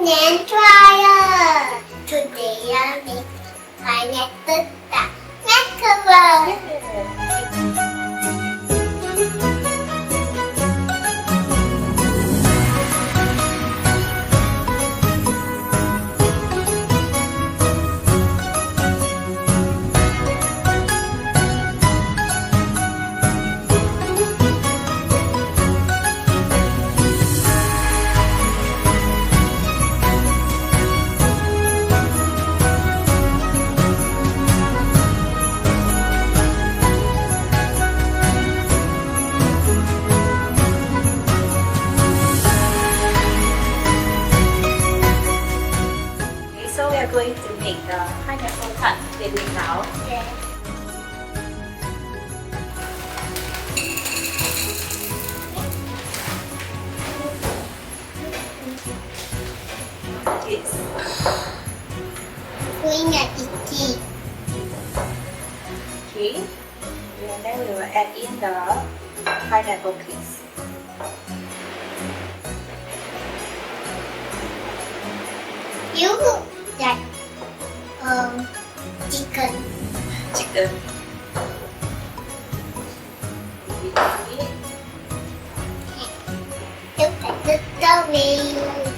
Nan dryer. Today I make pineapple tart macarons. So we are going to make the pineapple tart filling now. Yeah. Yes. Doing a icky. Okay. And then we will add in the pineapple piece. You look like chicken. Chicken. Look like little wings.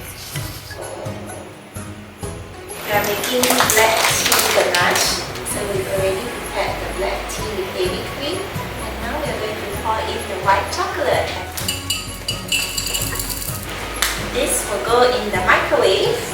We are making black tea ganache. So we've already prepared the black tea with heavy cream. And now we are going to pour in the white chocolate. This will go in the microwave